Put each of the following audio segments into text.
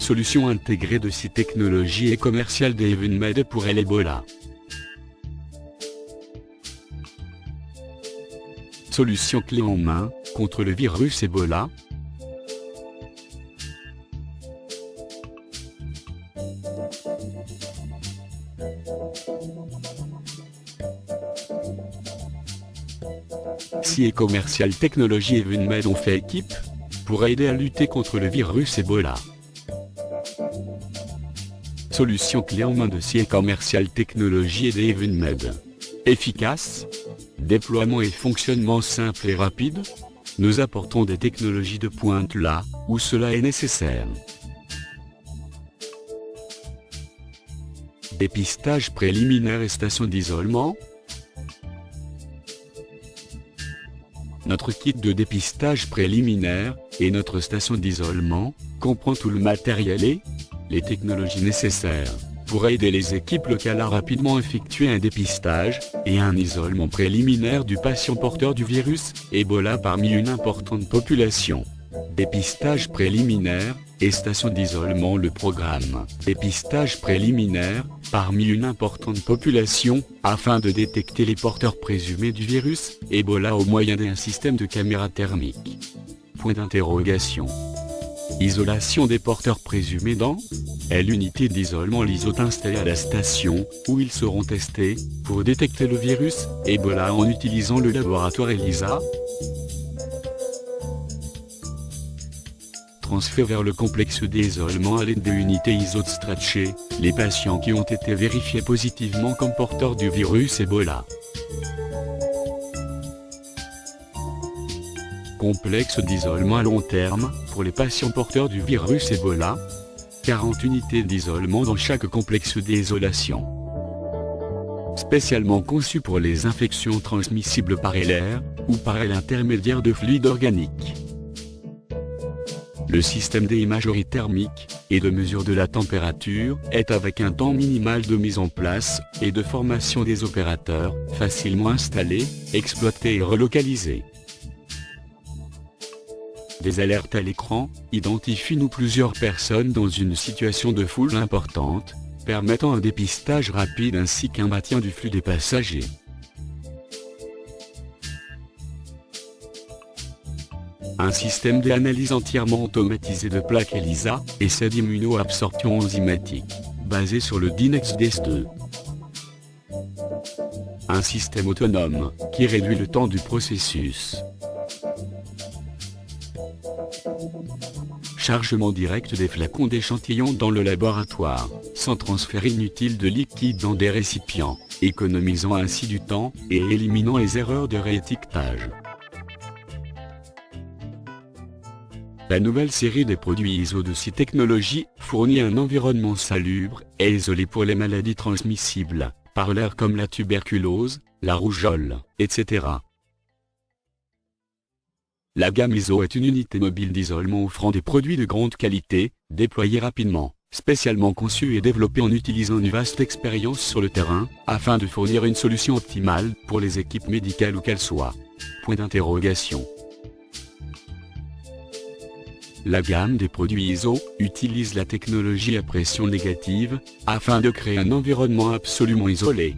solution intégrée de site technologie et commerciale d'Evenmed pour l'Ebola. Solution clé en main contre le virus Ebola. Si et commercial technologie Evenmed ont fait équipe pour aider à lutter contre le virus Ebola. Solution clé en main de Si et commercial technologie et d'Evenmed. Efficace, déploiement et fonctionnement simple et rapide. Nous apportons des technologies de pointe là où cela est nécessaire. Dépistage préliminaire et station d'isolement. Notre kit de dépistage préliminaire et notre station d'isolement comprend tout le matériel et les technologies nécessaires pour aider les équipes locales à rapidement effectuer un dépistage et un isolement préliminaire du patient porteur du virus Ebola parmi une importante population. Dépistage préliminaire et station d'isolement. Le programme dépistage préliminaire parmi une importante population afin de détecter les porteurs présumés du virus Ebola au moyen d'un système de caméra thermique. Point d'interrogation. Isolation des porteurs présumés dans l'unité d'isolement l'ISO installée à la station où ils seront testés pour détecter le virus Ebola en utilisant le laboratoire ELISA. Transfert vers le complexe d'isolement à l'aide de unités ISO stretchées, les patients qui ont été vérifiés positivement comme porteurs du virus Ebola. Complexe d'isolement à long terme, pour les patients porteurs du virus Ebola. 40 unités d'isolement dans chaque complexe d'isolation. Spécialement conçu pour les infections transmissibles par l'air, ou par l'intermédiaire de fluides organiques. Le système d'imagerie thermique et de mesure de la température est avec un temps minimal de mise en place et de formation des opérateurs, facilement installés, exploités et relocalisés. Des alertes à l'écran identifient plusieurs personnes dans une situation de foule importante, permettant un dépistage rapide ainsi qu'un maintien du flux des passagers. Un système d'analyse entièrement automatisé de plaques ELISA, essai d'immunoabsorption enzymatique, basé sur le DINEX-DS2. Un système autonome, qui réduit le temps du processus. Chargement direct des flacons d'échantillons dans le laboratoire, sans transfert inutile de liquide dans des récipients, économisant ainsi du temps et éliminant les erreurs de réétiquetage. La nouvelle série des produits ISO de Si Technologie fournit un environnement salubre et isolé pour les maladies transmissibles par l'air comme la tuberculose, la rougeole, etc. La gamme ISO est une unité mobile d'isolement offrant des produits de grande qualité, déployés rapidement, spécialement conçus et développés en utilisant une vaste expérience sur le terrain, afin de fournir une solution optimale pour les équipes médicales où qu'elles soient. Point d'interrogation. La gamme des produits ISO utilise la technologie à pression négative, afin de créer un environnement absolument isolé.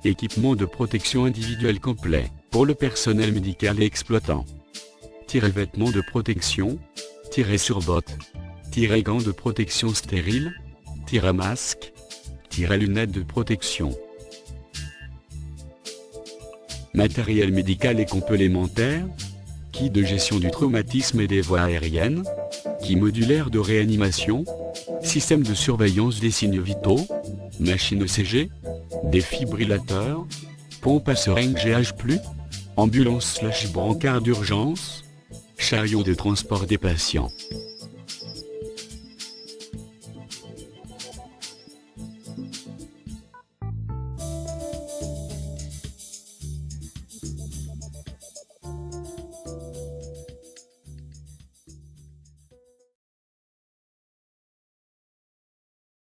Équipement de protection individuelle complet, pour le personnel médical et exploitant. Vêtements de protection, surbottes, gants de protection stérile, masque, lunettes de protection. Matériel médical et complémentaire, kit de gestion du traumatisme et des voies aériennes, kit modulaire de réanimation, système de surveillance des signes vitaux, machine ECG, défibrillateur, pompe à seringue GH+, ambulance/brancard d'urgence, chariot de transport des patients.